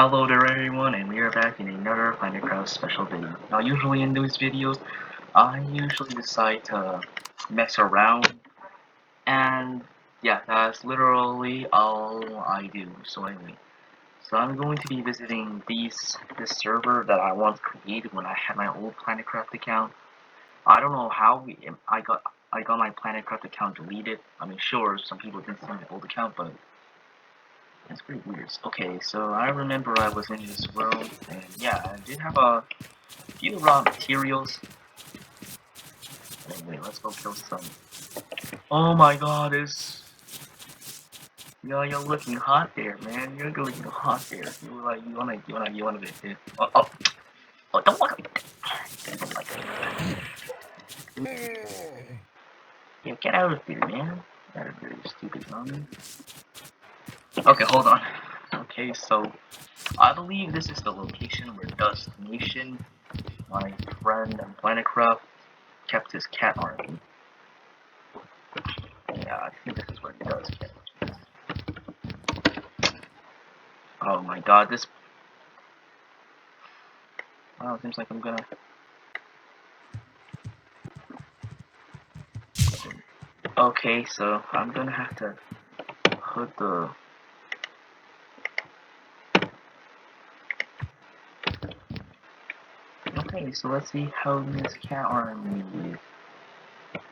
Hello there everyone, and we are back in another Minecraft special video. Now usually in these videos, I usually decide to mess around, and yeah, that's literally all I do. So anyway, I'm going to be visiting this server that I once created when I had my old Planetcraft account. I don't know how I got my Planetcraft account deleted. I mean, sure, some people didn't see my old account, but it's pretty weird. Okay, so I remember I was in this world, and yeah, I did have a few raw materials. Anyway, let's go kill some. Oh my god, you're looking hot there, man. You're looking hot there. You wanna get it. Oh, don't look at me. Don't like it. Yeah, get out of here, man. Get out of here, you stupid zombie. Okay, hold on. Okay, so I believe this is the location where Dust Nation, my friend on Planetcraft, kept his cat army. Yeah, I think this is where he does keep it. Oh my god, this... Wow, it seems like I'm gonna... Okay, so I'm gonna have to put the... Okay, so let's see how this cat army...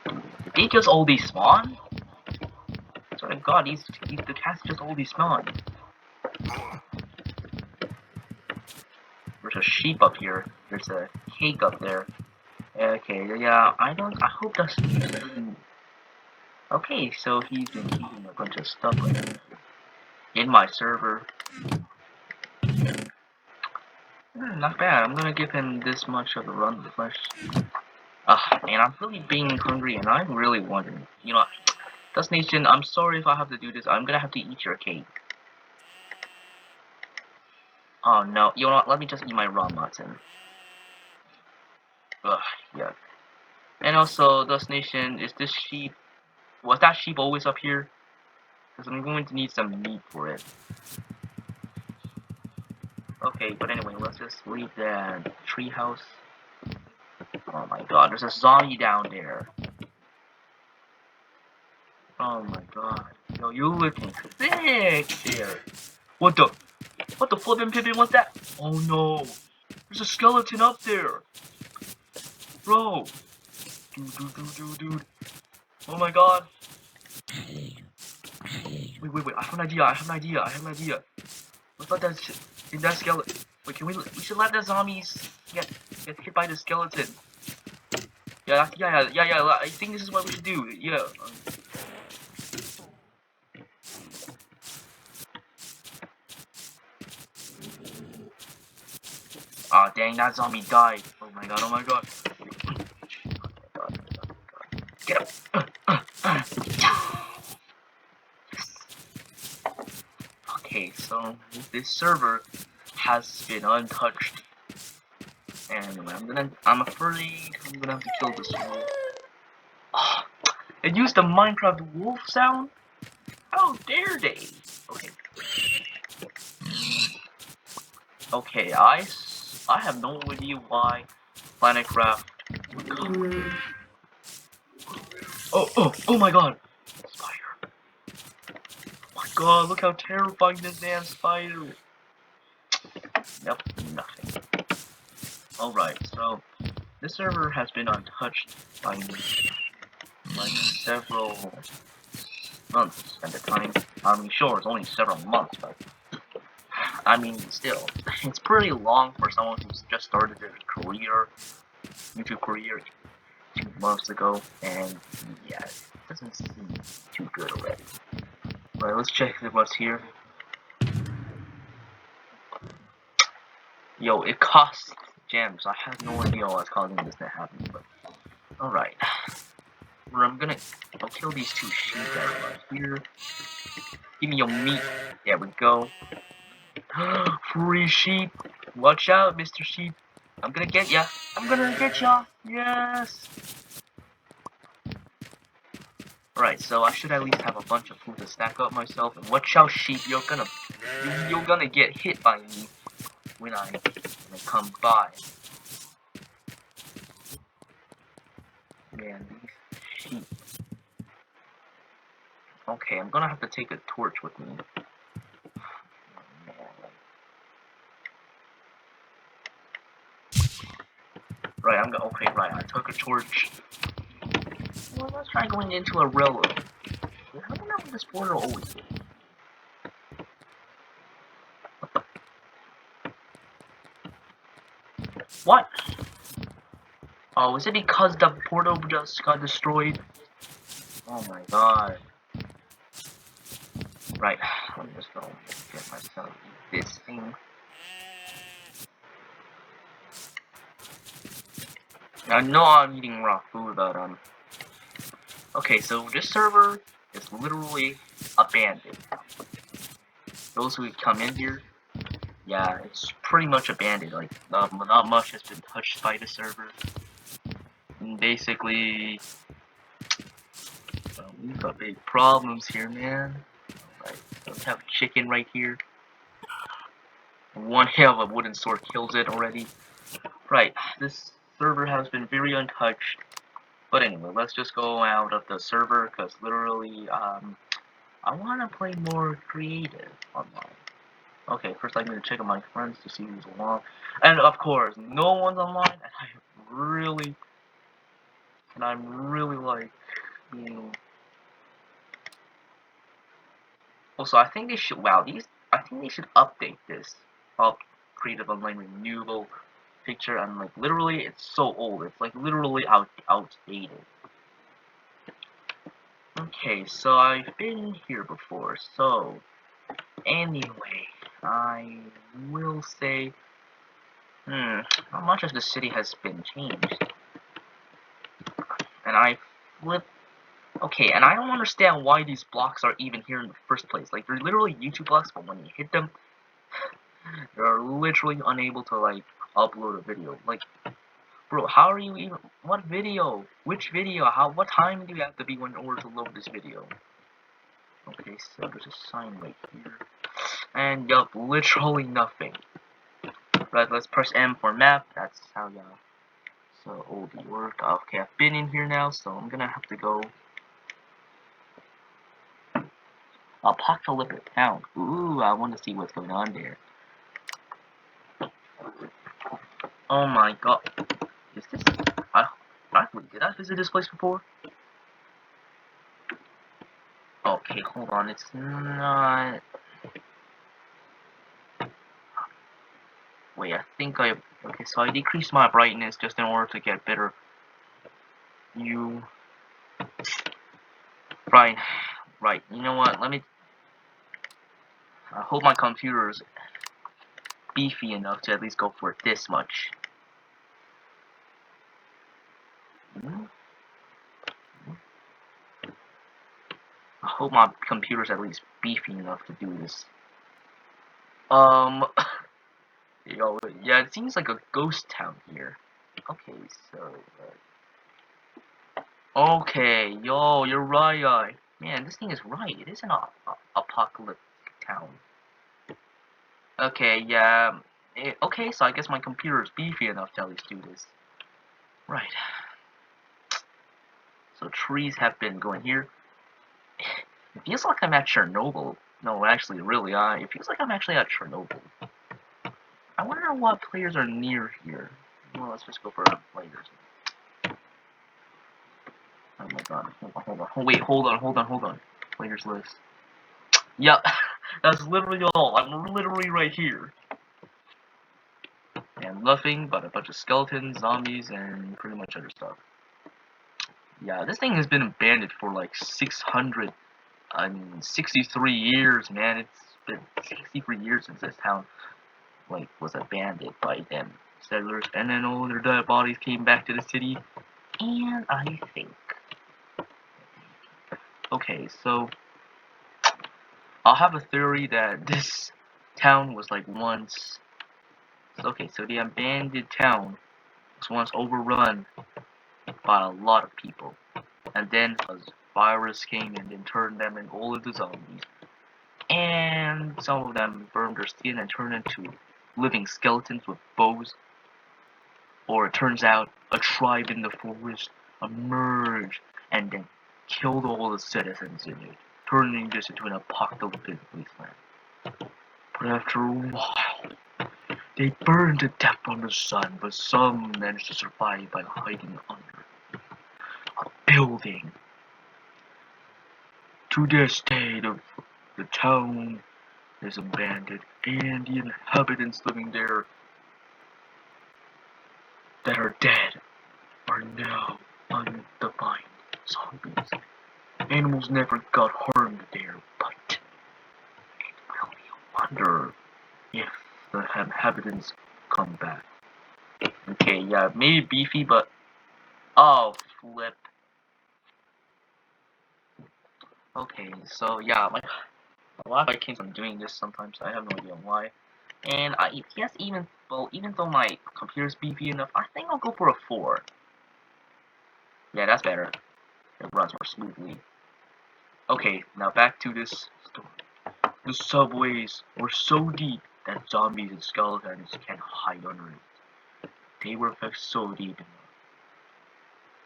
Did they just all despawn? Swear to god, the cats just all despawn. There's a sheep up here. There's a cake up there. Okay, yeah, I hope that's... Okay, so he's been keeping a bunch of stuff in my server. Not bad. I'm gonna give him this much of a run of the flesh. Man, I'm really being hungry, and I'm really wondering. You know, Dust Nation, I'm sorry if I have to do this. I'm gonna have to eat your cake. Oh no, you know what? Let me just eat my raw mutton. Ugh, yuck. And also, Dust Nation, is this sheep... Was that sheep always up here? Because I'm going to need some meat for it. Okay, but anyway, let's just leave the treehouse. Oh my god, there's a zombie down there. Oh my god. Yo, you looking thick there. What the flippin' pippin' was that? Oh no. There's a skeleton up there. Bro. Dude. Oh my god. Wait. I have an idea. Let's let that skeleton. Wait, we should let the zombies get hit by the skeleton. Yeah. I think this is what we should do. Yeah. Ah, dang, that zombie died. Oh my god. Get up. Okay, so this server has been untouched. And I'm afraid I'm gonna have to kill this wolf. Oh, it used the Minecraft wolf sound? How dare they? Okay, I have no idea why Planetcraft would come. Oh my god! Spider. Oh my god, look how terrifying this damn spider is. Nope, nothing. Alright, so this server has been untouched by like several months at the time. I mean, sure, it's only several months, but I mean, still, it's pretty long for someone who's just started their YouTube career 2 months ago, and yeah, it doesn't seem too good already. Alright, let's check what's here. Yo, it costs gems. I have no idea what's causing this to happen, but alright. I'll kill these 2 sheep that are right here. Give me your meat. There we go. Free sheep. Watch out, Mr. Sheep. I'm gonna get ya. Yes. Alright, so I should at least have a bunch of food to stack up myself. And watch out, sheep. You're gonna get hit by me. when I come by. Man, these sheep. Okay, I'm gonna have to take a torch with me. Man, right, okay, right, I took a torch. Well, let's try going into a railroad. How do I know this portal always is? What? Oh, is it because the portal just got destroyed? Oh my god. Right, let me just go get myself this thing. I know I'm eating raw food, but okay, so this server is literally abandoned. Those who come in here, yeah, it's pretty much abandoned. Like, not much has been touched by the server. And basically, we've got big problems here, man. Like, we have chicken right here. One hit of a wooden sword kills it already. Right, this server has been very untouched. But anyway, let's just go out of the server, because literally, I want to play more creative online. Okay, first I need to check on my friends to see who's online. And of course, no one's online, and I'm really like, you know... Also, I think they should, I think they should update this. Creative Online Renewable picture, and like, literally, it's so old. It's like, literally outdated. Okay, so I've been here before, so anyway, I will say, how much of the city has been changed? And I flip, okay, and I don't understand why these blocks are even here in the first place. Like, they're literally YouTube blocks, but when you hit them, you're literally unable to, like, upload a video. Like, bro, how are you even, what video? Which video? What time do you have to be in order to load this video? Okay, so there's a sign right here. And yup, literally nothing. Right, let's press M for map. That's how so old work. Okay, I've been in here now, so I'm gonna have to go. Apocalyptic town. Ooh, I want to see what's going on there. Oh my god, is this? Did I visit this place before? Okay, hold on, it's not. Wait, I think I... Okay, so I decreased my brightness just in order to get better view. Right, you know what, let me... I hope my computer is beefy enough to at least go for this much. I hope my computer's at least beefy enough to do this. Yo, yeah, it seems like a ghost town here. Okay, so... okay, yo, you're right. Man, this thing is right. It is an apocalyptic town. Okay, yeah. Okay, so I guess my computer is beefy enough to at least do this. Right. So trees have been going here. It feels like I'm at Chernobyl. No, actually, really, it feels like I'm actually at Chernobyl. I wonder what players are near here. Well, let's just go for players. Oh my god, hold on. Oh, wait, hold on. Players list. Yep, that's literally all. I'm literally right here. And nothing but a bunch of skeletons, zombies, and pretty much other stuff. Yeah, this thing has been abandoned for like 63 years, man. It's been 63 years since this town, like, was abandoned by them settlers, and then all their dead bodies came back to the city. And I think, okay, so I'll have a theory that this town was like once. Okay, so the abandoned town was once overrun by a lot of people, and then a virus came and then turned them all into zombies. And some of them burned their skin and turned into living skeletons with bows. Or it turns out a tribe in the forest emerged and then killed all the citizens in it, turning this into an apocalyptic wasteland. But after a while, they burned to death from the sun, but some managed to survive by hiding under a building. To this day, the town is abandoned, and the inhabitants living there that are dead are now undefined zombies. Animals never got harmed there, but it will be a wonder if the inhabitants come back. Okay, yeah, maybe beefy, but oh flip. Okay, so yeah, like a lot of kids I'm doing this sometimes. I have no idea why. And I guess even though my computer's beefy enough, I think I'll go for a 4. Yeah, that's better. It runs more smoothly. Okay, now back to this story. The subways were so deep that zombies and skeletons can't hide under it. They were packed so deep enough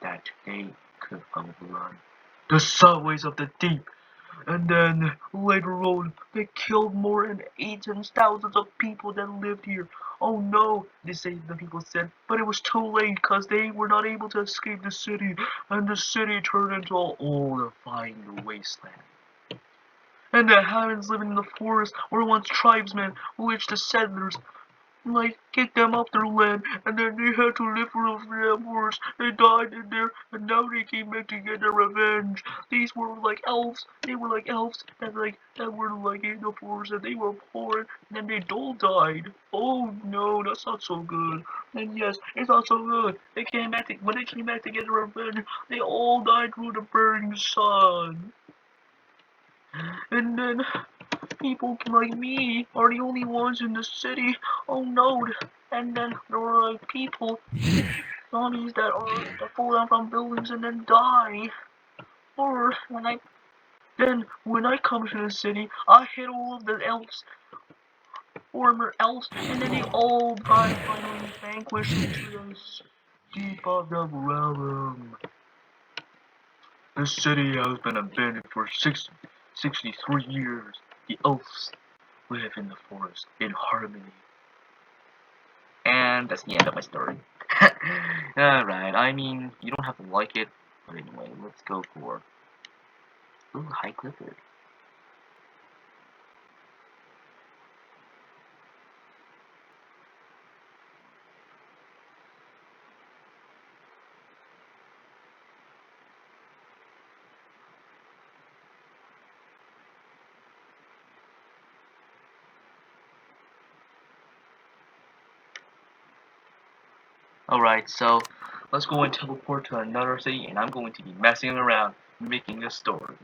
that they could outrun the subways of the deep. And then later on, they killed more than 18,000 of people that lived here. Oh no, the people said, but it was too late because they were not able to escape the city, and the city turned into an all-defined wasteland. And the Havans living in the forest were once tribesmen, which the settlers like kicked them off their land, and then they had to live for them worse. They died in there, and now they came back to get their revenge. These were like elves. They were like elves that were like in the forest, and they were poor, and then they all died. Oh no, that's not so good. And yes, it's not so good. When they came back to get their revenge, they all died through the burning sun. And then people like me are the only ones in the city. Oh no! And then there were like zombies that fall down from buildings and then die. Or when I come to the city, I hit all of the former elves, and then they all die finally vanquished into the deep of the realm. The city has been abandoned for 63 years. The elves live in the forest in harmony. And that's the end of my story. Alright, I mean, you don't have to like it, but anyway, let's go for... Ooh, High Clifford. Alright, so let's go and teleport to another city, and I'm going to be messing around, making a story.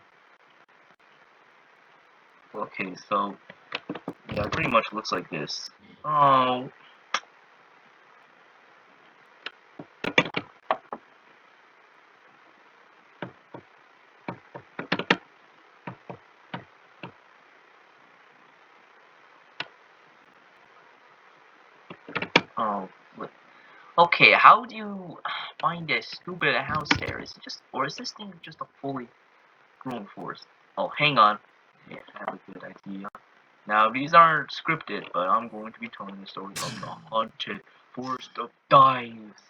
Okay, so, yeah, it pretty much looks like this. Oh, oh, okay, how do you find this stupid house there? Is it just, or is this thing just a fully grown forest? Oh, hang on. Yeah, I have a good idea. Now, these aren't scripted, but I'm going to be telling the story of the Haunted Forest of Dives.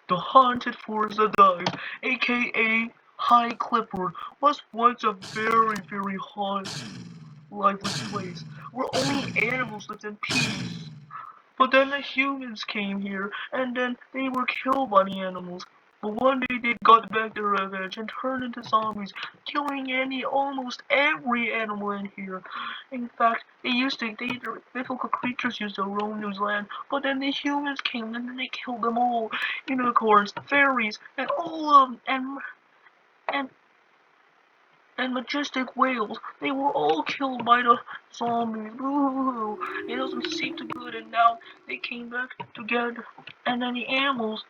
The Haunted Forest of Dives, aka High Clifford, was once a very, very haunted, lifeless place where only animals lived in peace. But then the humans came here, and then they were killed by the animals. But one day they got back their revenge and turned into zombies, killing almost every animal in here. In fact, the mythical creatures used to roam New Zealand, but then the humans came and then they killed them all. Unicorns, fairies, and all of them, and and majestic whales. They were all killed by the zombies. Ooh, it doesn't seem too good, and now they came back together. And then the animals,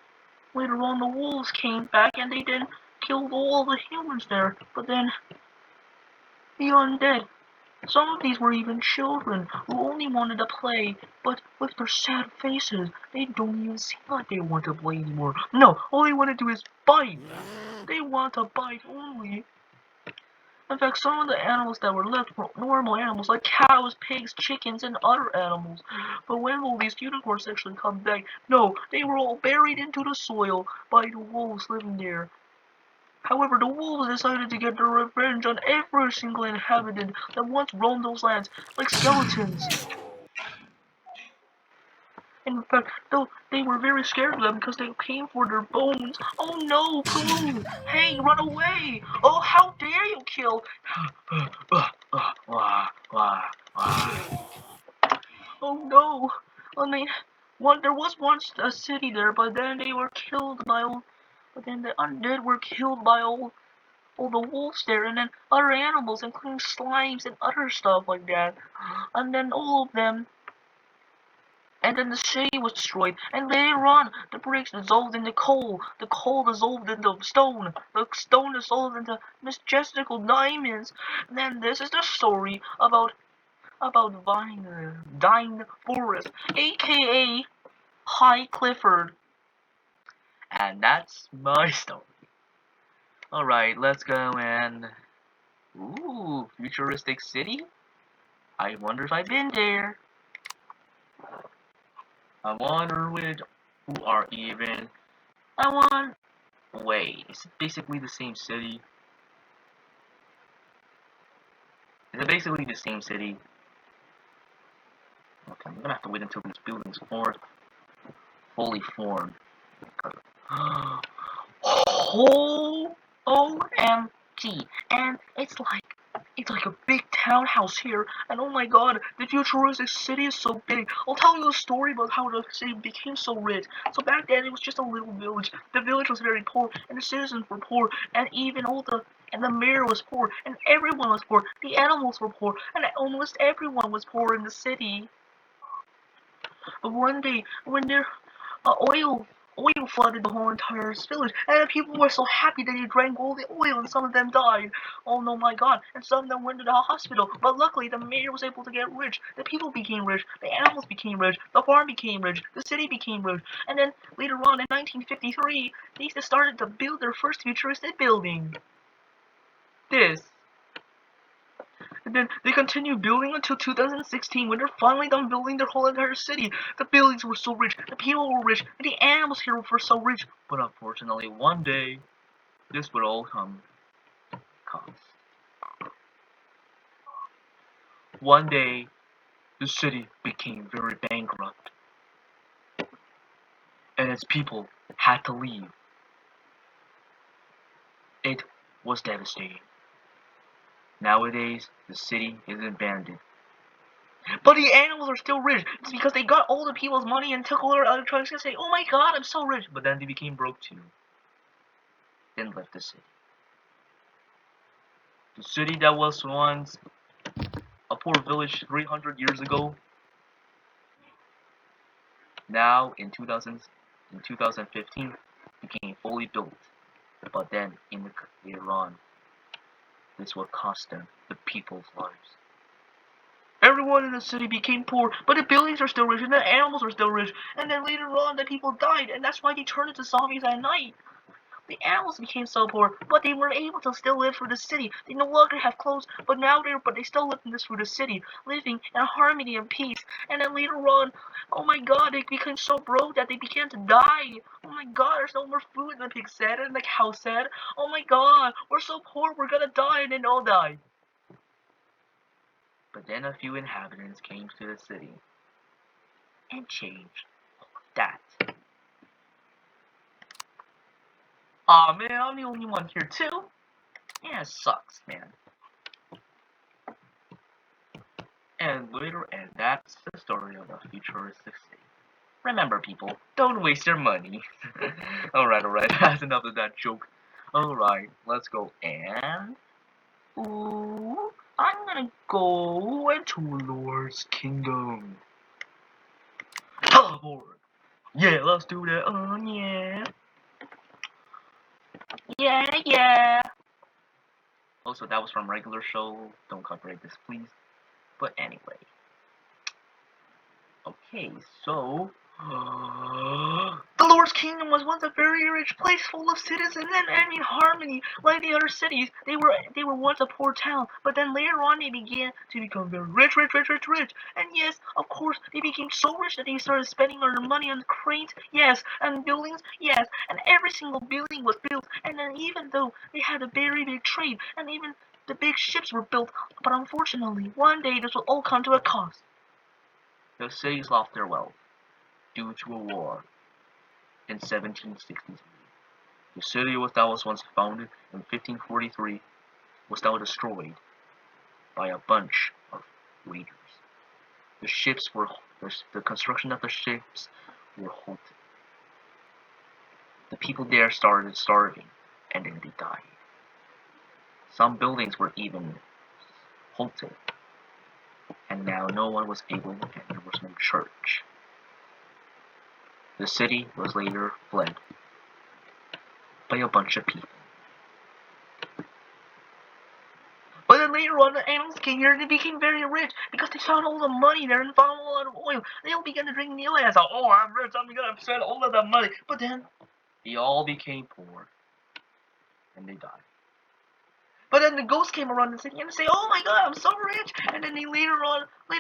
later on the wolves came back and they then killed all the humans there. But then the undead Some of these were even children who only wanted to play, but with their sad faces, they don't even seem like they want to play anymore. No, all they want to do is bite. They want to bite only. In fact, some of the animals that were left were normal animals like cows, pigs, chickens, and other animals. But when will these unicorns actually come back? No, they were all buried into the soil by the wolves living there. However, the wolves decided to get their revenge on every single inhabitant that once roamed those lands, like skeletons. In fact, though they were very scared of them because they came for their bones. Oh no, Pooh! Hey, run away! Oh, how dare you kill! Oh no! I mean, there was once a city there, but then they were killed by all. But then the undead were killed by all the wolves there, and then other animals, including slimes and other stuff like that. And then all of them. And then the city was destroyed, and later on, the bricks dissolved into the coal dissolved into stone, the stone dissolved into majestical diamonds. And then this is the story about Vine Forest, aka High Clifford. And that's my story. Alright, let's go and... Ooh, futuristic city? I wonder if I've been there. I wonder who are even... I want... Wait, is it basically the same city? Is it basically the same city? Okay, I'm gonna have to wait until these buildings fully formed. Oh, OMG. And it's like a big townhouse here, and oh my god, the futuristic city is so big. I'll tell you a story about how the city became so rich. So back then it was just a little village. The village was very poor, and the citizens were poor, and even and the mayor was poor, and everyone was poor. The animals were poor, and almost everyone was poor in the city. But one day, when their oil flooded the whole entire village, and the people were so happy that they drank all the oil, and some of them died. Oh no, my God! And some of them went to the hospital. But luckily, the mayor was able to get rich. The people became rich. The animals became rich. The farm became rich. The city became rich. And then later on, in 1953, they started to build their first futuristic building. This. And then they continued building until 2016 when they're finally done building their whole entire city. The buildings were so rich, the people were rich, and the animals here were so rich. But unfortunately, one day, this would all come. One day, the city became very bankrupt, and its people had to leave. It was devastating. Nowadays, the city is abandoned. But the animals are still rich. It's because they got all the people's money and took all their electronics and say, oh my god, I'm so rich. But then they became broke too. Then left the city. The city that was once a poor village 300 years ago, now in 2015, became fully built. But then later on, this will cost them the people's lives. Everyone in the city became poor, but the buildings are still rich, and the animals are still rich. And then later on, the people died, and that's why they turned into zombies at night. The animals became so poor, but they were able to still live through the city. They no longer have clothes, but they still live in this through the city, living in harmony and peace. And then later on, oh my god, they became so broke that they began to die. Oh my god, there's no more food, the pig said, and the cow said, oh my god, we're so poor, we're gonna die, and then all died. But then a few inhabitants came to the city and changed that. Aw man, I'm the only one here too? Yeah, it sucks, man. And that's the story of a futuristic city. Remember people, don't waste your money. alright, that's enough of that joke. Alright, let's go and... Ooh, I'm gonna go into Lord's Kingdom. Teleport! Yeah, let's do that, yeah. Yeah. Also, that was from regular show. Don't copyright this, please. But anyway. Okay, so The Lord's kingdom was once a very rich place full of citizens and harmony. Like the other cities, they were once a poor town, but then later on they began to become very rich, rich, rich, rich, rich. And yes, of course, they became so rich that they started spending all their money on cranes, yes, and buildings, yes, and every single building was built. And then even though they had a very big trade, and even the big ships were built, but unfortunately, one day this will all come to a cost. the cities lost their wealth due to a war in 1763. The city that was once founded in 1543 was now destroyed by a bunch of raiders. The ships were the construction of the ships were halted. The people there started starving, and then they died. Some buildings were even halted, and now no one was able, and there was no church. The city was later fled by a bunch of people. But then later on, the animals came here and they became very rich because they found all the money there and found a lot of oil. They all began to drink the oil and said, "Oh, I'm rich, I'm gonna spend all of that money." But then, They all became poor, and they died. the ghost came around the city and say, "Oh my God, I'm so rich." And then they later on, they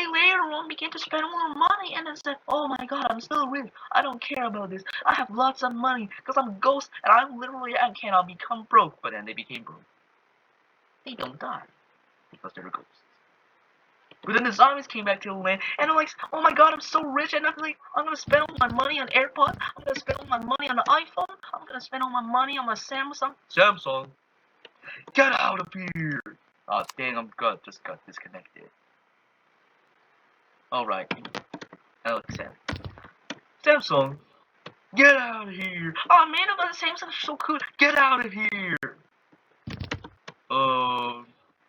later on began to spend all their money and then said, "Oh my God, I'm still rich. I don't care about this. I have lots of money because I'm a ghost and I cannot become broke." But then they became broke. They don't die because they're ghosts. But then the zombies came back to the land, and I'm like, "Oh my God, I'm so rich!" And I'm like, "I'm gonna spend all my money on AirPods. I'm gonna spend all my money on the iPhone. I'm gonna spend all my money on my Samsung." Samsung, get out of here! Oh dang, just got disconnected. Alright, Alexander. Samsung, get out of here! Oh man, but the Samsung's so cool. Get out of here!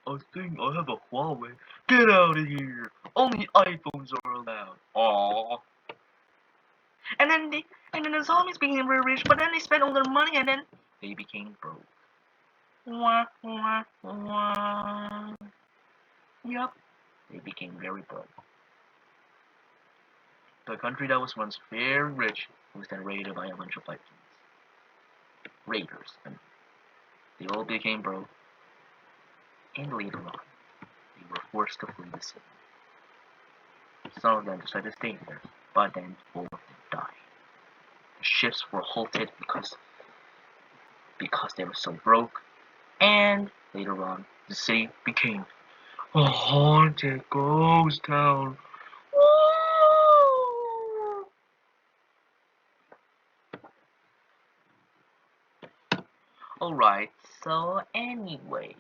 I think I have a Huawei. Get out of here! Only iPhones are allowed. Aww. And then the zombies became very rich, but then they spent all their money, and then They became broke. wah wah wah. Yup. They became very broke. The country that was once very rich was then raided by a bunch of Vikings. Raiders. And they all became broke. And later on, they were forced to flee the city. Some of them decided to stay there, but then 4 of them died. The ships were halted because they were so broke, and later on, the city became a haunted ghost town. Alright, so anyway.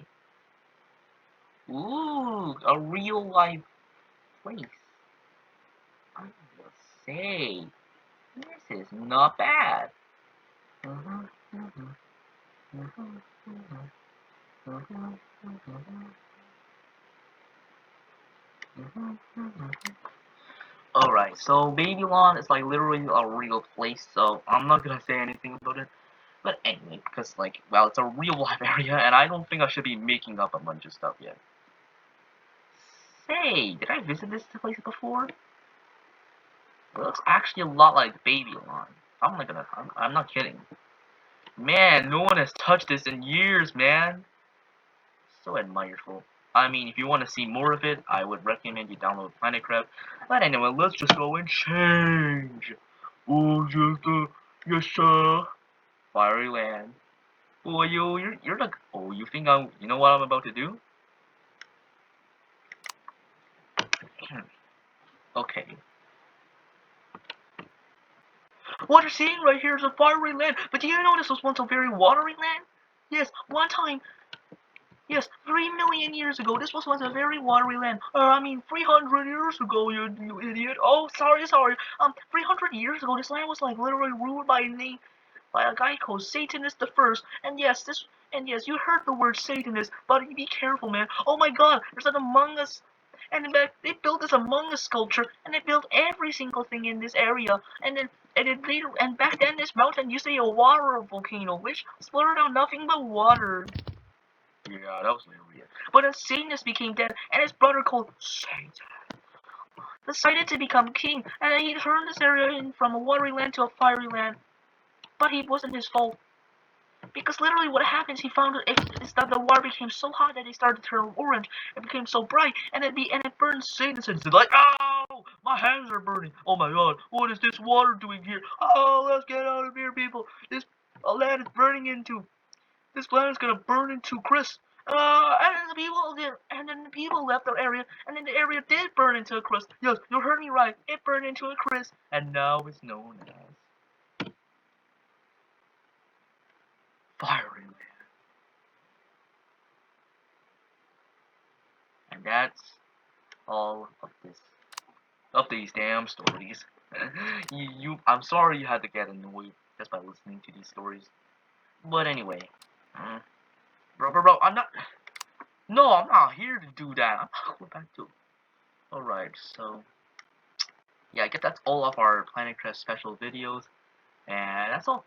Ooh, a real life place. I will say, this is not bad. Alright, so Babylon is like literally a real place, so I'm not gonna say anything about it. But anyway, because like, well, it's a real life area, and I don't think I should be making up a bunch of stuff yet. Say, did I visit this place before? It looks actually a lot like Babylon. I'm not kidding. Man, no one has touched this in years, man. So admirable. I mean, if you want to see more of it, I would recommend you download Planetcraft. But anyway, let's just go and change. Oh, yes, sir. Fiery land. Boy, you're like, oh, you think you know what I'm about to do? Okay. What you're seeing right here is a fiery land. But do you know this was once a very watery land? Yes, one time. Yes, 3 million years ago, this was once a very watery land. I mean, 300 years ago, you idiot. Oh, sorry. 300 years ago, this land was like literally ruled by a guy called Satanist the First. And yes, you heard the word Satanist, but be careful, man. Oh my God, there's an Among Us. And in fact, they built this Among Us sculpture, and they built every single thing in this area. And back then, this mountain used to be a water volcano, which splurted out nothing but water. Yeah, that was hilarious. But as Satanus became dead, and his brother called Satan decided to become king, and he turned this area in from a watery land to a fiery land. But it wasn't his fault. Because literally what happens, he found is that the water became so hot that it started to turn orange. It became so bright, and it burned Satan's hands. It's like, oh, my hands are burning. Oh my god, what is this water doing here? Oh, let's get out of here, people. This land is burning into. This planet is gonna burn into crisp. And then the people left the area, and then the area did burn into a crisp. Yes, you heard me right. It burned into a crisp, and now it's known as Fiery Land. And that's all of these damn stories. I'm sorry you had to get annoyed just by listening to these stories. But anyway, mm, bro, I'm not. No, I'm not here to do that. I'm not going back to. Alright, so yeah, I guess that's all of our Planet Crest special videos, and that's all.